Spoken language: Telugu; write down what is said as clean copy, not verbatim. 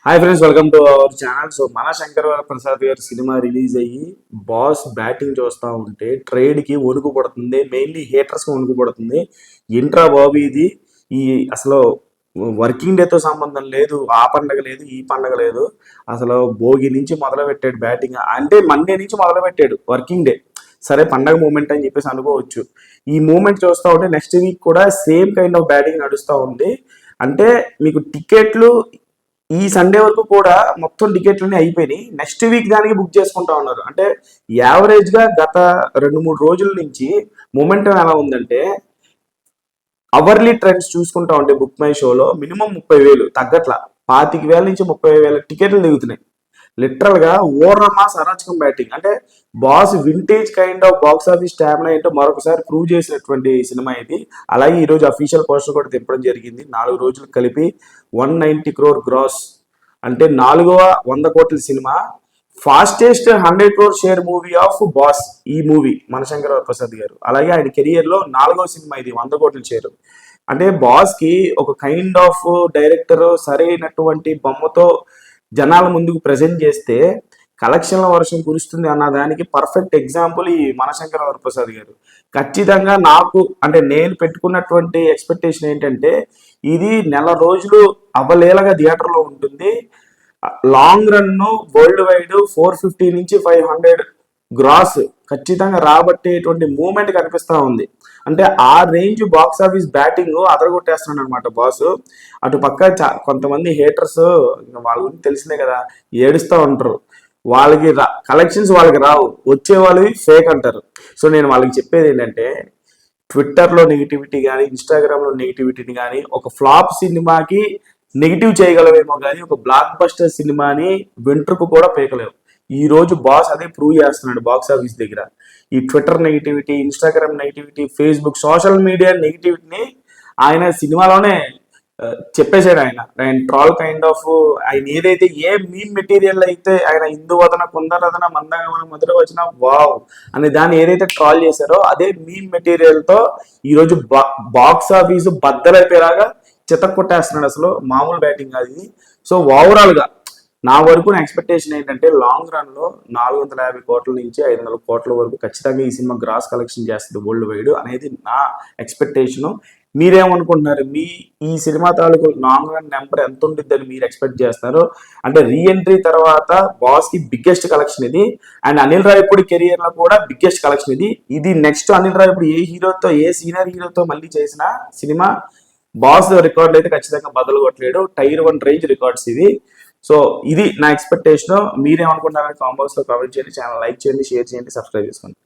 Hi friends, welcome to our channel. So మన శంకర్ ప్రసాద్ గారి సినిమా రిలీజ్ అయ్యి బాస్ బ్యాటింగ్ చూస్తూ ఉంటే ట్రేడ్కి వణుకు పడుతుంది. మెయిన్లీ హేటర్స్కి వణుకు పడుతుంది. ఏంట్రా బాబు ఇది, ఈ అసలు వర్కింగ్ డేతో సంబంధం లేదు, ఆ పండగ లేదు, ఈ పండగ లేదు, అసలు భోగి నుంచి మొదలు పెట్టాడు బ్యాటింగ్. అంటే మండే నుంచి మొదలు పెట్టాడు వర్కింగ్ డే. సరే పండగ మూమెంట్ అని చెప్పేసి అనుకోవచ్చు. ఈ మూమెంట్ చూస్తూ ఉంటే నెక్స్ట్ వీక్ కూడా సేమ్ కైండ్ ఆఫ్ బ్యాటింగ్ నడుస్తూ ఉంది. అంటే మీకు టికెట్లు ఈ సండే వరకు కూడా మొత్తం టికెట్లన్నీ అయిపోయినాయి. నెక్స్ట్ వీక్ దానికి బుక్ చేసుకుంటా ఉన్నారు. అంటే యావరేజ్ గా గత 2-3 రోజుల నుంచి మూమెంటం ఎలా ఉందంటే, అవర్లీ ట్రెండ్స్ చూసుకుంటా ఉంటే బుక్ మై షోలో మినిమం 30,000 తగ్గట్ల 25,000 నుంచి 30,000 టికెట్లు దిగుతున్నాయి. లిటరల్ గా ఓర్రమాస్ అరాచకం బ్యాటింగ్. అంటే boss vintage kind of box office stamina ఏంటో మరొకసారి ప్రూవ్ చేసినటువంటి సినిమా ఇది. అలాగే ఈ రోజు అఫీషియల్ పోస్టర్ కూడా తిప్పడం జరిగింది. 4 రోజులు కలిపి 190 crore గ్రాస్, అంటే 4వ 100 కోట్ల cinema. Fastest 100 crore share movie of boss ఈ మూవీ మనశంకర ప్రసాద్ గారు. అలాగే ఆయన కెరియర్ లో 4వ సినిమా ఇది 100 కోట్ల షేర్. అంటే బాస్ కి ఒక కైండ్ ఆఫ్ డైరెక్టర్ సరైనటువంటి బొమ్మతో జనాల ముందుకు ప్రజెంట్ చేస్తే కలెక్షన్ల వర్షం కురుస్తుంది అన్న దానికి పర్ఫెక్ట్ ఎగ్జాంపుల్ ఈ మనశంకర వరప్రసాద్ గారు. ఖచ్చితంగా నాకు అంటే నేను పెట్టుకున్నటువంటి ఎక్స్పెక్టేషన్ ఏంటంటే, ఇది నెల రోజులు అవలేలగా థియేటర్లో ఉంటుంది. లాంగ్ రన్ వరల్డ్ వైడ్ 450 నుంచి 500 గ్రాస్ ఖచ్చితంగా రాబట్టేటువంటి మూమెంట్ కనిపిస్తా ఉంది. అంటే ఆ రేంజ్ బాక్స్ ఆఫీస్ బ్యాటింగ్ అదరగొట్టేస్తున్నాడు అనమాట బాస్. అటు పక్క కొంతమంది హేటర్స్, వాళ్ళ గురించి తెలిసిందే కదా, ఏడుస్తూ ఉంటారు. వాళ్ళకి కలెక్షన్స్ వాళ్ళకి రావు, వచ్చే వాళ్ళవి ఫేక్ అంటారు. సో నేను వాళ్ళకి చెప్పేది ఏంటంటే, ట్విట్టర్లో నెగిటివిటీ కానీ ఇన్స్టాగ్రామ్లో నెగిటివిటీని కానీ ఒక ఫ్లాప్ సినిమాకి నెగిటివ్ చేయగలవేమో కానీ ఒక బ్లాక్ బస్టర్ సినిమాని వెంట్రుకు కూడా పేకలేవు. ఈ రోజు బాస్ అదే ప్రూవ్ చేస్తున్నాడు బాక్స్ ఆఫీస్ దగ్గర. ఈ Twitter negativity, Instagram negativity, Facebook social media నెగిటివిటీని ఆయన సినిమాలోనే చెప్పేశాడు. ఆయన ట్రాల్ కైండ్ ఆఫ్, ఆయన ఏదైతే ఏ మీమ్ మెటీరియల్ అయితే ఆయన హిందువదన కుందరదన మందగమన మధుర వచ్చిన వావ్ అనే దాన్ని ఏదైతే ట్రాల్ చేశారో అదే మీమ్ మెటీరియల్ తో ఈరోజు బాక్స్ ఆఫీసు బద్దలైపోయేలాగా చితక్కొట్టేస్తున్నాడు. అసలు మామూలు బ్యాటింగ్ అది. సో ఓవరాల్ గా నా వరకు నా ఎక్స్పెక్టేషన్ ఏంటంటే, లాంగ్ రన్ లో 450 కోట్ల నుంచి 500 కోట్ల వరకు ఖచ్చితంగా ఈ సినిమా గ్రాస్ కలెక్షన్ చేస్తుంది వరల్డ్ వైడ్ అనేది నా ఎక్స్పెక్టేషన్. మీరేమనుకుంటున్నారు? ఈ సినిమా తాలూకు లాంగ్ రన్ నెంబర్ ఎంత ఉంటుందని మీరు ఎక్స్పెక్ట్ చేస్తారు? అంటే రీఎంట్రీ తర్వాత బాస్ కి బిగ్గెస్ట్ కలెక్షన్ ఇది, అండ్ అనిల్ రావిపూడి కెరియర్ లో కూడా బిగ్గెస్ట్ కలెక్షన్ ఇది. ఇది నెక్స్ట్ అనిల్ రావిపూడి ఏ హీరోతో, ఏ సీనియర్ హీరోతో మళ్ళీ చేసిన సినిమా. బాస్ రికార్డులు అయితే ఖచ్చితంగా బదులు కొట్టలేడు. టైర్ 1 రేంజ్ రికార్డ్స్ ఇది. సో ఇది నా ఎక్స్పెక్టేషన్. మీరేమనుకుంటున్నారని కామెంట్ బాక్స్ లో కామెంట్ చేయండి. ఛానల్ లైక్ చేయండి, షేర్ చేయండి, సబ్స్క్రైబ్ చేసుకోండి.